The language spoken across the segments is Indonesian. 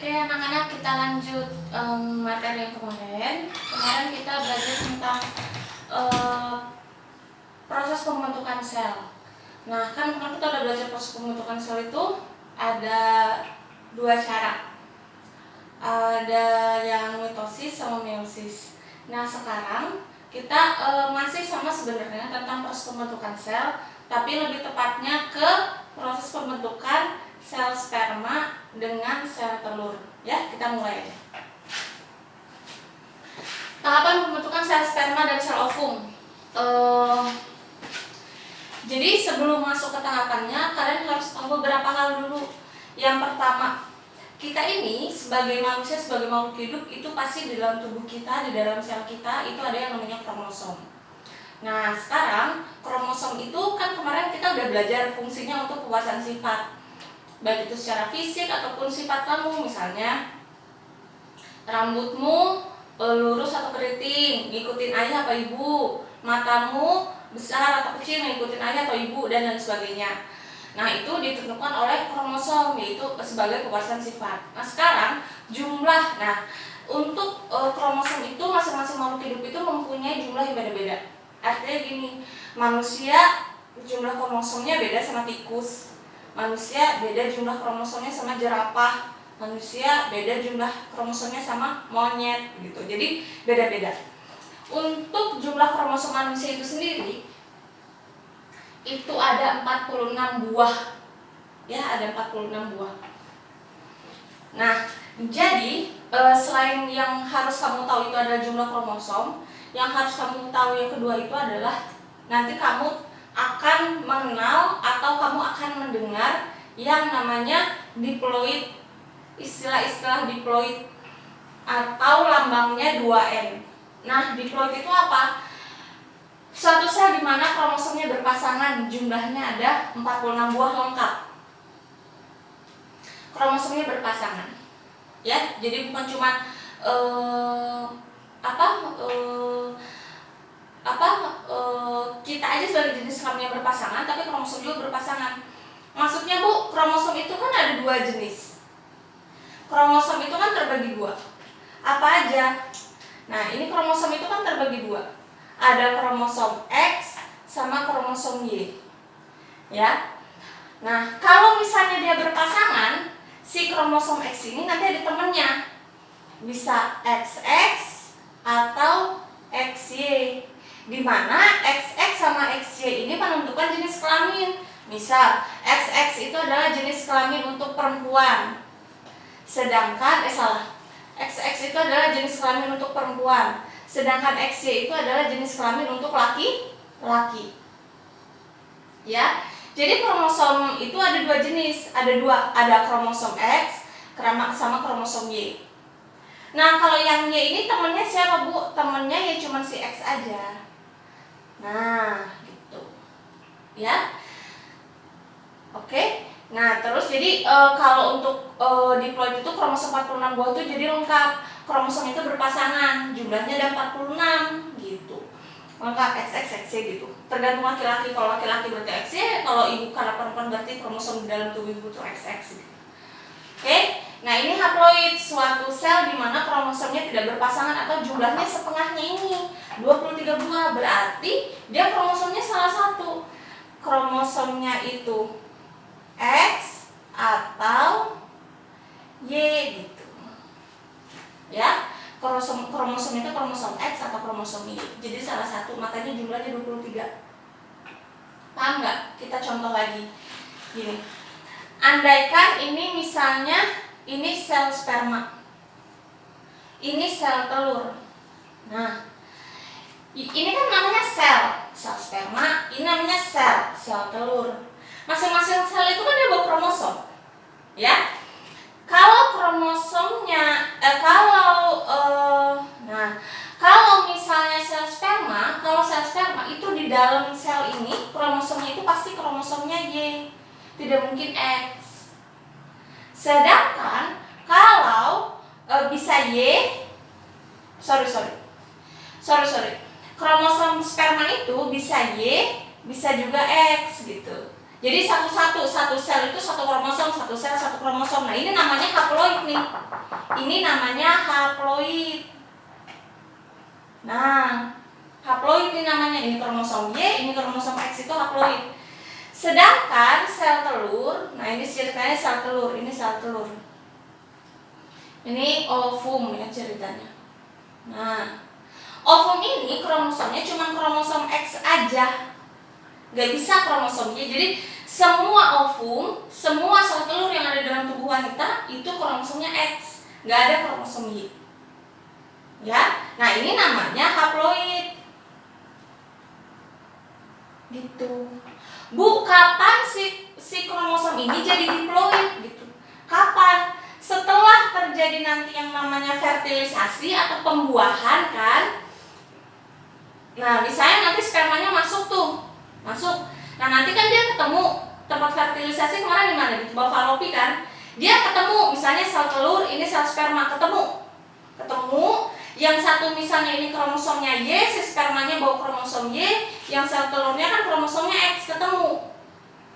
Oke anak-anak, kita lanjut materi yang kemarin. Kemarin kita belajar tentang proses pembentukan sel. Nah, kan kemarin kita udah belajar proses pembentukan sel itu ada dua cara. Ada yang mitosis sama meiosis. Nah, sekarang kita masih sama sebenarnya tentang proses pembentukan sel, tapi lebih tepatnya ke proses pembentukan sel sperma dengan sel telur. Ya, kita mulai aja. Tahapan pembentukan sel sperma dan sel ovum. Jadi sebelum masuk ke tahapannya, kalian harus tahu beberapa hal dulu. Yang pertama, kita ini sebagai manusia, sebagai makhluk hidup, itu pasti di dalam tubuh kita, di dalam sel kita itu ada yang namanya kromosom. Nah, sekarang kromosom itu kan kemarin kita udah belajar fungsinya untuk kepuasan sifat, baik itu secara fisik ataupun sifat kamu. Misalnya rambutmu lurus atau keriting, ngikutin ayah apa ibu, matamu besar atau kecil, ngikutin ayah atau ibu, dan lain sebagainya. Nah, itu ditentukan oleh kromosom, yaitu sebagai kepuasan sifat. Nah, sekarang jumlah, untuk kromosom itu masing-masing makhluk hidup itu mempunyai jumlah yang beda-beda. Artinya gini, manusia jumlah kromosomnya beda sama tikus, manusia beda jumlah kromosomnya sama jerapah, manusia beda jumlah kromosomnya sama monyet gitu. Jadi beda-beda. Untuk jumlah kromosom manusia itu sendiri itu ada 46 buah. Ya, ada 46 buah. Nah, jadi selain yang harus kamu tahu itu adalah jumlah kromosom, yang harus kamu tahu yang kedua itu adalah nanti kamu akan mengenal atau kamu akan mendengar yang namanya diploid. Istilah-istilah diploid atau lambangnya 2N. Nah, diploid itu apa? Suatu sel di mana kromosomnya berpasangan, jumlahnya ada 46 buah lengkap. Kromosomnya berpasangan. Ya, jadi bukan cuma kita aja sebagai jenis kelamin yang berpasangan, tapi kromosom juga berpasangan. Maksudnya Bu, kromosom itu kan ada dua jenis. Kromosom itu kan terbagi dua. Apa aja? Nah, ini kromosom itu kan terbagi dua. Ada kromosom X sama kromosom Y. Ya. Nah, kalau misalnya dia berpasangan, si kromosom X ini nanti ada temennya. Bisa XX atau XY. Di mana XX sama XY ini menentukan jenis kelamin. Misal, XX itu adalah jenis kelamin untuk perempuan. XX itu adalah jenis kelamin untuk perempuan. Sedangkan XY itu adalah jenis kelamin untuk laki-laki. Ya. Jadi kromosom itu ada dua jenis, ada kromosom X sama kromosom Y. Nah, kalau yang Y ini temennya siapa Bu? Temennya ya cuma si X aja. Nah, gitu. Ya. Oke. Nah, terus jadi kalau untuk diploid itu kromosom 46 buah itu jadi lengkap. Kromosom itu berpasangan, jumlahnya ada 46 gitu. Lengkap XY gitu. Tergantung laki-laki. Kalau laki-laki berarti XY, kalau ibu karena perempuan berarti kromosom di dalam tubuh ibu itu XX gitu. Oke. Nah, ini haploid, suatu sel di mana kromosomnya tidak berpasangan atau jumlahnya setengahnya ini, 23 buah. Berarti dia kromosomnya salah satu. Kromosomnya itu X atau Y gitu. Ya, kromosom itu kromosom X atau kromosom Y. Jadi salah satu, makanya jumlahnya 23. Paham nggak? Kita contoh lagi. Gini. Andaikan ini misalnya ini sel sperma. Ini sel telur. Nah, ini kan namanya sel sperma, ini namanya sel telur. Masing-masing sel itu kan dia bawa kromosom. Ya. Kalau kromosomnya kalau misalnya sel sperma itu di dalam sel ini kromosomnya itu pasti kromosomnya Y, tidak mungkin X. Sedangkan kalau bisa kromosom sperma itu bisa Y, bisa juga X gitu. Jadi satu sel itu satu kromosom, satu sel satu kromosom. Nah, ini namanya haploid nih. Ini namanya haploid. Nah, haploid ini namanya. Ini kromosom Y, ini kromosom X, itu haploid. Sedangkan sel telur, nah ini ceritanya sel telur, ini sel telur. Ini ovum ya ceritanya. Nah, ovum ini kromosomnya cuma kromosom X aja. Gak bisa kromosom Y. Jadi semua ovum, semua sel telur yang ada dalam tubuh wanita itu kromosomnya X, gak ada kromosom Y. Ya, nah ini namanya haploid. Gitu. Bu, kapan si kromosom ini jadi diploid gitu? Kapan? Setelah terjadi nanti yang namanya fertilisasi atau pembuahan kan? Nah, misalnya nanti spermanya masuk tuh. Masuk. Nah, nanti kan dia ketemu tempat fertilisasi kemarin di mana? Di tubuh falopi kan? Dia ketemu misalnya sel telur, ini sel sperma ketemu. Yang satu misalnya ini kromosomnya Y, si spermanya bawa kromosom Y, yang sel telurnya kan kromosomnya X, ketemu.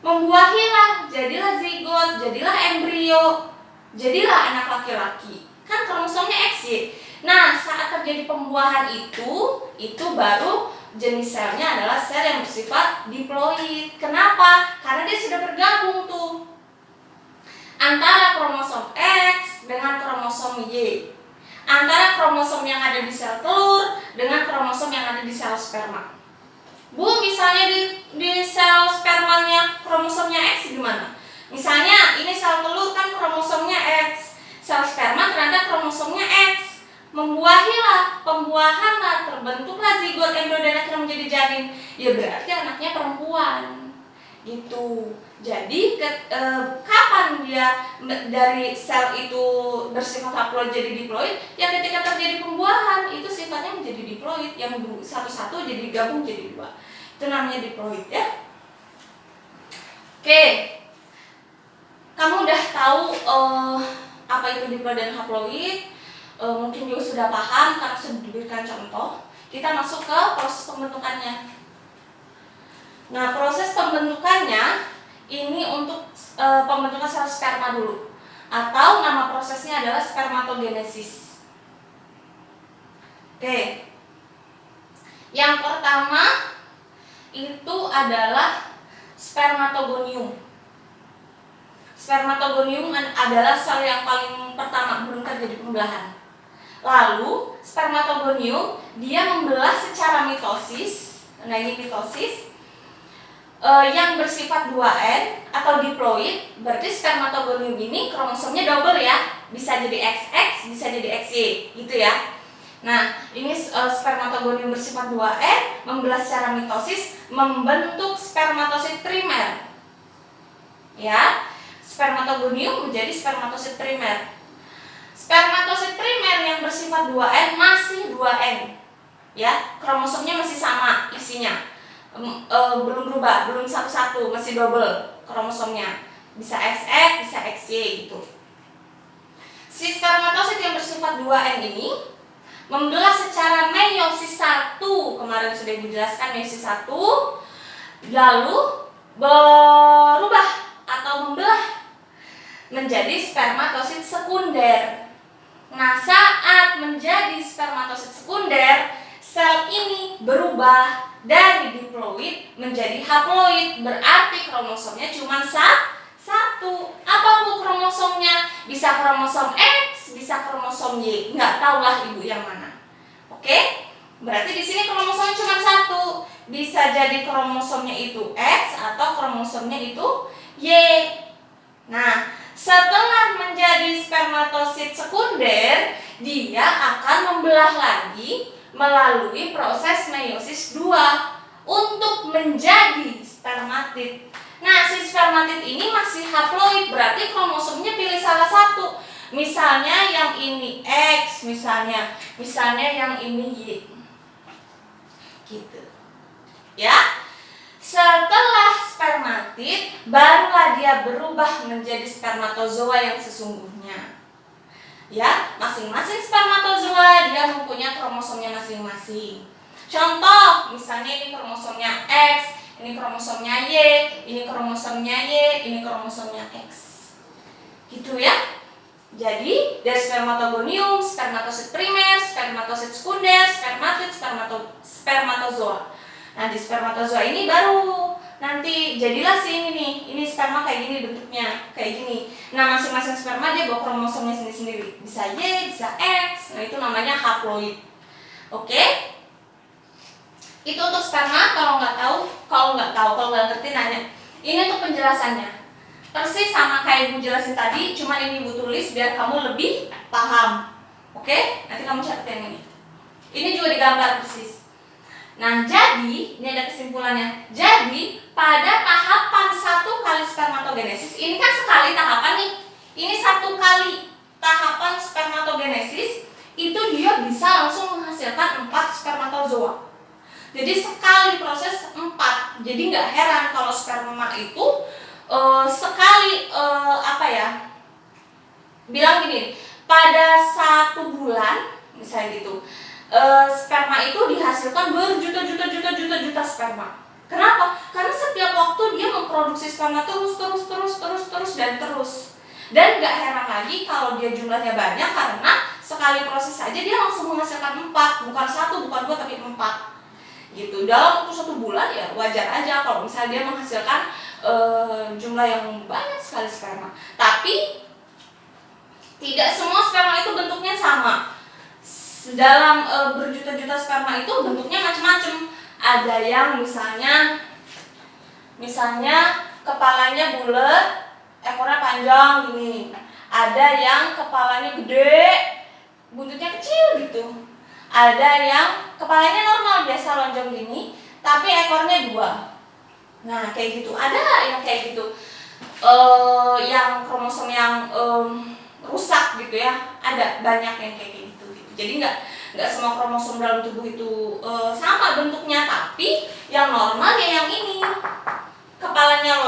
Membuahilah, jadilah zigot, jadilah embrio, jadilah anak laki-laki. Kan kromosomnya XY. Nah, saat terjadi pembuahan itu baru jenis selnya adalah sel yang bersifat diploid. Kenapa? Karena dia sudah bergabung tuh antara kromosom X dengan kromosom Y, antara kromosom yang ada di sel telur dengan kromosom yang ada di sel sperma. Bu, misalnya di sel spermanya kromosomnya X gimana? Misalnya ini sel telur kan kromosomnya X, sel sperma ternyata kromosomnya X. Membuahilah, pembuahanlah, terbentuklah zigot, embrio dan akhirnya menjadi janin. Ya berarti anaknya perempuan. Gitu. Jadi kapan dia dari sel itu bersifat haploid jadi diploid? Ya ketika terjadi pembuahan itu sifatnya menjadi diploid, yang satu-satu jadi gabung jadi dua. Itu namanya diploid ya. Oke. Kamu udah tahu apa itu diploid dan haploid? Mungkin juga sudah paham karena sudah diberikan contoh. Kita masuk ke proses pembentukannya. Nah, proses pembentukannya ini untuk pembentukan sel sperma dulu, atau nama prosesnya adalah spermatogenesis. Oke. Yang pertama itu adalah spermatogonium. Spermatogonium adalah sel yang paling pertama belum terjadi pembelahan. Lalu spermatogonium dia membelah secara mitosis. Nah, ini mitosis yang bersifat 2N atau diploid. Berarti spermatogonium ini kromosomnya double ya. Bisa jadi XX, bisa jadi XY gitu ya. Nah, ini spermatogonium bersifat 2N membelah secara mitosis membentuk spermatosit primer. Ya. Spermatogonium menjadi spermatosit primer. Spermatosit primer yang bersifat 2N masih 2N. Ya, kromosomnya masih sama isinya. Belum berubah, belum satu-satu, masih double kromosomnya. Bisa XX, bisa XY gitu. Si spermatosit yang bersifat 2N ini membelah secara meiosis 1. Kemarin sudah dijelaskan meiosis 1. Lalu berubah atau membelah menjadi spermatosit sekunder. Nah, saat menjadi spermatosit sekunder, sel ini berubah dari diploid menjadi haploid. Berarti kromosomnya cuma satu. Apa bu kromosomnya? Bisa kromosom X, bisa kromosom Y. Nggak tahulah ibu yang mana. Oke? Berarti di sini kromosomnya cuma satu. Bisa jadi kromosomnya itu X atau kromosomnya itu Y. Nah, setelah menjadi spermatosit sekunder, dia akan membelah lagi melalui proses meiosis 2 untuk menjadi spermatid. Nah, si spermatid ini masih haploid, berarti kromosomnya pilih salah satu. Misalnya yang ini X, misalnya yang ini Y. Gitu. Ya. Setelah spermatid, barulah dia berubah menjadi spermatozoa yang sesungguhnya. Ya, masing-masing spermatozoa dia mempunyai kromosomnya masing-masing. Contoh, misalnya ini kromosomnya X, ini kromosomnya Y, ini kromosomnya Y, ini kromosomnya X. Gitu ya. Jadi dari spermatogonium, spermatosit primer, spermatosit sekunder, spermatid, spermatozoa. Nah di spermatozoa ini baru nanti jadilah si ini nih. Ini sperma kayak gini bentuknya, kayak gini. Nah masing-masing sperma dia bawa kromosomnya sendiri-sendiri. Bisa Y, bisa X. Nah itu namanya haploid. Oke? Itu untuk sperma. Kalau nggak ngerti nanya. Ini untuk penjelasannya. Persis sama kayak Ibu jelasin tadi, cuman ini Ibu tulis biar kamu lebih paham. Oke? Nanti kamu catat yang ini. Ini juga digambar persis. Nah, jadi ini ada kesimpulannya. Jadi, pada tahapan 1 kali spermatogenesis, ini kan sekali tahapan nih. Ini 1 kali tahapan spermatogenesis, itu dia bisa langsung menghasilkan 4 spermatozoa. Jadi sekali proses 4. Jadi nggak heran kalau sperma itu sekali bilang gini, pada 1 bulan misalnya gitu, sperma itu dihasilkan berjuta-juta sperma. Kenapa? Karena setiap waktu dia memproduksi sperma terus dan gak heran lagi kalau dia jumlahnya banyak, karena sekali proses saja dia langsung menghasilkan 4, bukan 1, bukan 2, tapi 4 gitu. Dalam waktu 1 bulan ya wajar aja kalau misalnya dia menghasilkan jumlah yang banyak sekali sperma. Tapi tidak semua sperma itu bentuknya sama. Dalam berjuta-juta sperma itu bentuknya macam-macam. Ada yang misalnya kepalanya bulat, ekornya panjang gini. Ada yang kepalanya gede, buntutnya kecil gitu. Ada yang kepalanya normal biasa lonjong gini, tapi ekornya 2. Nah kayak gitu. Ada yang kayak gitu, yang kromosom yang rusak gitu ya. Ada banyak yang kayak gitu. Jadi nggak semua kromosom dalam tubuh itu sama bentuknya, tapi yang normal ya yang ini. Kepalanya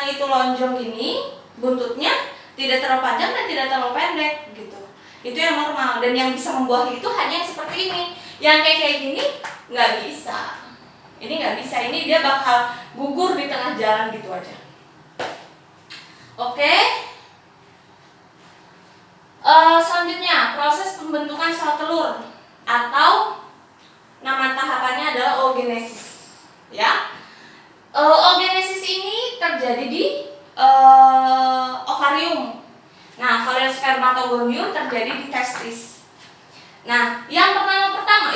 itu lonjong gini, buntutnya tidak terlalu panjang dan tidak terlalu pendek gitu. Itu yang normal, dan yang bisa membuahi itu hanya yang seperti ini. Yang kayak gini nggak bisa. Ini nggak bisa, ini dia bakal gugur di tengah jalan gitu aja. Oke. Selanjutnya proses pembentukan sel telur, atau nama tahapannya adalah oogenesis. Ya, oogenesis ini terjadi di ovarium. Nah, kalau yang spermatogonium terjadi di testis. Nah, yang pertama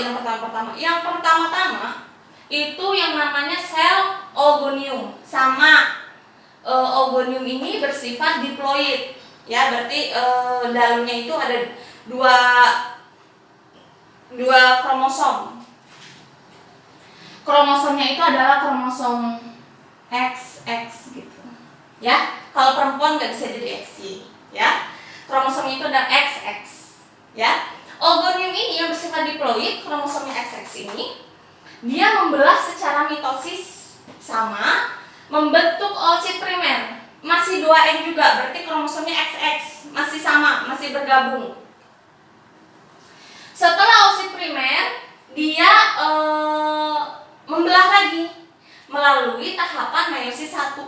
itu yang namanya sel oogonium. Sama oogonium ini bersifat diploid. Ya, berarti dalamnya itu ada dua kromosom. Kromosomnya itu adalah kromosom XX gitu. Ya, kalau perempuan nggak bisa jadi XY. Ya, kromosomnya itu ada XX. Ya, oogonium ini yang bersifat diploid, kromosomnya XX ini, dia membelah secara mitosis sama, membentuk oosit primer. Masih 2N juga, berarti kromosomnya XX, masih sama, masih bergabung. Setelah oosit primer, dia membelah lagi melalui tahapan meiosis 1.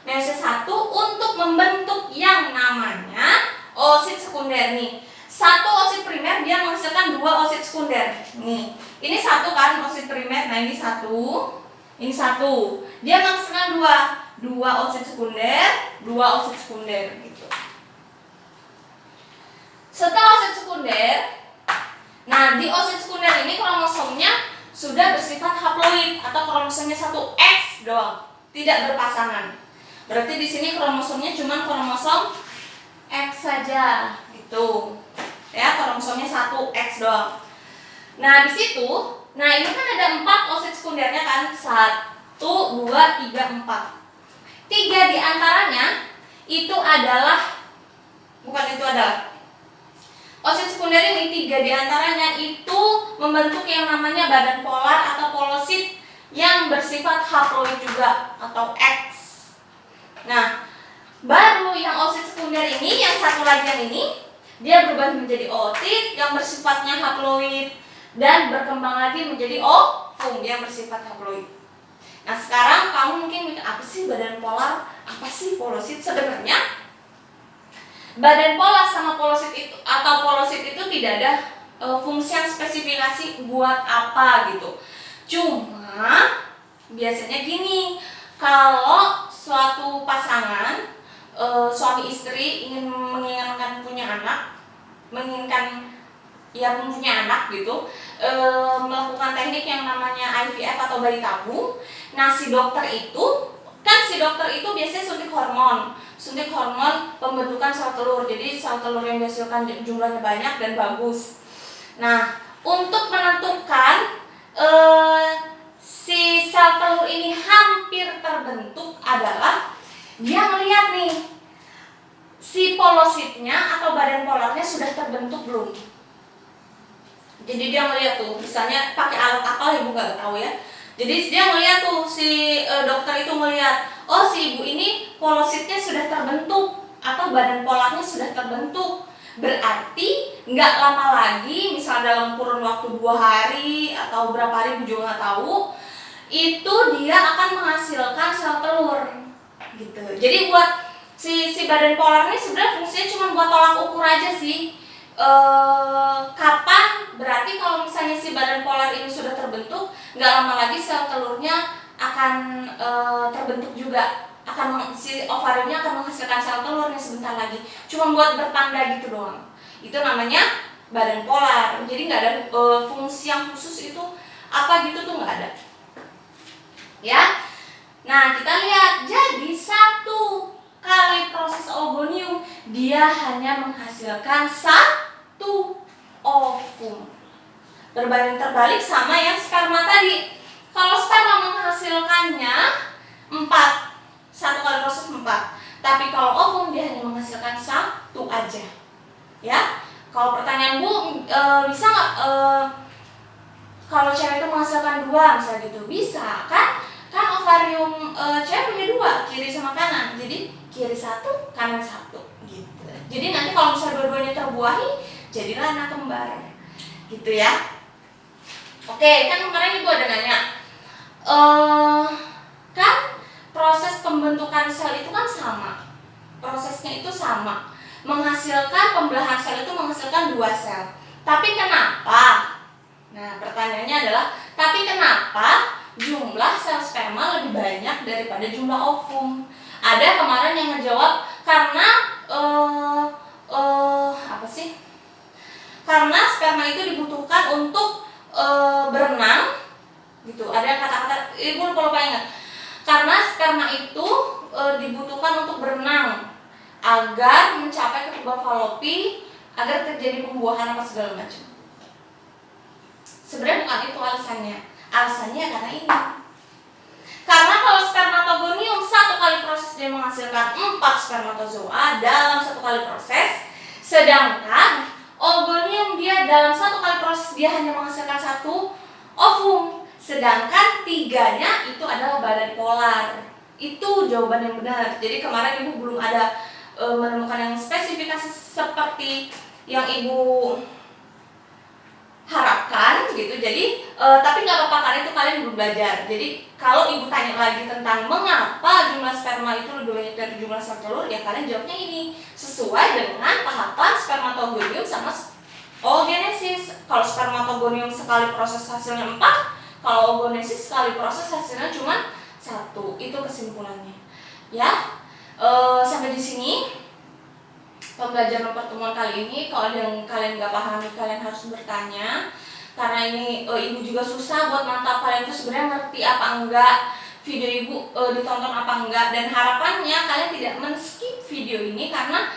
Meiosis 1 untuk membentuk yang namanya oosit sekunder nih. 1 oosit primer dia menghasilkan 2 oosit sekunder. Nih, ini 1 kan oosit primer. Nah, ini 1. Ini 1. Dia menghasilkan 2 oosit sekunder, 2 oosit sekunder gitu. Setelah oosit sekunder, nah di oosit sekunder ini kromosomnya sudah bersifat haploid atau kromosomnya 1X doang, tidak berpasangan. Berarti di sini kromosomnya cuma kromosom X saja gitu. Ya, kromosomnya 1X doang. Nah, di situ, ini kan ada 4 oosit sekundernya kan? 1, 2, 3, 4. 3 di antaranya itu adalah oosit sekunder ini, 3 di antaranya itu membentuk yang namanya badan polar atau polosit yang bersifat haploid juga atau X. Nah, baru yang oosit sekunder ini, yang satu lagi yang ini, dia berubah menjadi ootit yang bersifatnya haploid dan berkembang lagi menjadi ovum yang bersifat haploid. Nah sekarang kamu mungkin mikir, apa sih badan polar, apa sih polosit? Sebenarnya badan polar sama polosit itu atau polosit itu tidak ada fungsi yang spesifikasi buat apa gitu. Cuma biasanya gini, kalau suatu pasangan suami istri menginginkan mempunyai anak gitu, melakukan teknik yang namanya IVF atau bayi tabung. Nah si dokter itu biasanya suntik hormon pembentukan sel telur. Jadi sel telur yang dihasilkan jumlahnya banyak dan bagus. Nah untuk menentukan si sel telur ini hampir terbentuk adalah dia melihat nih si polositnya atau badan polarnya sudah terbentuk belum. Jadi dia melihat tuh, misalnya pakai alat apa ibu nggak tahu ya. Jadi dia melihat tuh, si dokter itu melihat, oh si ibu ini polositnya sudah terbentuk atau badan polarnya sudah terbentuk. Berarti nggak lama lagi, misal dalam kurun waktu 2 hari atau berapa hari ibu juga nggak tahu, itu dia akan menghasilkan sel telur gitu. Jadi buat si badan polar ini sebenarnya fungsinya cuma buat tolak ukur aja sih. Kapan berarti kalau misalnya si badan polar ini sudah terbentuk, nggak lama lagi sel telurnya akan terbentuk juga, si ovariumnya akan menghasilkan sel telurnya sebentar lagi, cuma buat bertanda gitu doang. Itu namanya badan polar. Jadi nggak ada fungsi yang khusus itu apa gitu tuh nggak ada ya. Nah kita lihat, jadi 1 kali proses oogonium dia hanya menghasilkan 1 ovum. Berbanding terbalik sama yang sperma tadi. Kalau sperma menghasilkannya 1 kali proses 4. Tapi kalau ovum dia hanya menghasilkan 1 aja. Ya. Kalau pertanyaan Bu, bisa nggak kalau cewek itu menghasilkan 2 misalnya gitu? Bisa kan? Kan ovarium cewek punya 2, kiri sama kanan. Jadi kiri 1, kanan 1 gitu. Jadi nanti kalau misalnya dua-duanya terbuahi, jadilah anak kembar gitu ya. Oke, kan kemarin ibu ada nanya, kan proses pembentukan sel itu kan sama, prosesnya itu sama, menghasilkan pembelahan sel itu menghasilkan 2 sel. Tapi kenapa? Nah pertanyaannya adalah, tapi kenapa jumlah sel sperma lebih banyak daripada jumlah ovum? Ada kemarin yang ngejawab karena apa sih? Karena sperma itu dibutuhkan untuk berenang gitu. Ada kata-kata ibu lupa ingat. Karena sperma itu dibutuhkan untuk berenang agar mencapai ke tuba falopi, agar terjadi pembuahan apa segala macam. Sebenarnya bukan itu alasannya. Alasannya karena ini. Karena kalau spermatogonium 1 kali proses dia menghasilkan 4 spermatozoa dalam 1 kali proses, sedangkan oogonium dia dalam 1 kali proses dia hanya menghasilkan 1 ovum, sedangkan 3-nya itu adalah badan polar. Itu jawaban yang benar. Jadi kemarin ibu belum ada menemukan yang spesifikasi seperti yang ibu harapkan gitu. Jadi tapi nggak apa-apa karena itu kalian belum belajar. Jadi kalau ibu tanya lagi tentang mengapa jumlah sperma itu lebih banyak dari jumlah sel telur, ya kalian jawabnya ini sesuai dengan tahapan spermatogonium sama oogenesis. Kalau spermatogonium sekali proses hasilnya 4, kalau oogenesis sekali proses hasilnya cuma 1. Itu kesimpulannya. Ya, sampai di sini pembelajaran pertemuan kali ini. Kalau ada yang kalian nggak pahami, kalian harus bertanya. Karena ini ibu juga susah buat mantap kalian itu sebenarnya ngerti apa enggak, video ibu ditonton apa enggak. Dan harapannya kalian tidak men-skip video ini karena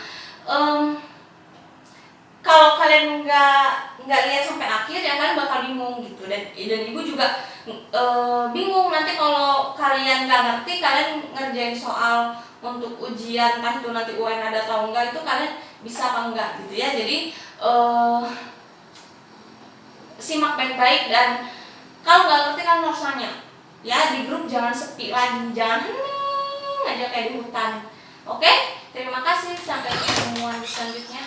kalau kalian nggak lihat sampai akhir ya kalian bakal bingung gitu. Dan ibu juga bingung nanti kalau kalian nggak ngerti, kalian ngerjain soal untuk ujian entah itu nanti UN ada atau enggak, itu kalian bisa apa enggak gitu ya. Jadi simak baik-baik, dan kalau nggak ngerti kan harus nanya ya di grup. Jangan sepi lagi, jangan hening aja kayak di hutan. Oke, terima kasih, sampai pertemuan selanjutnya.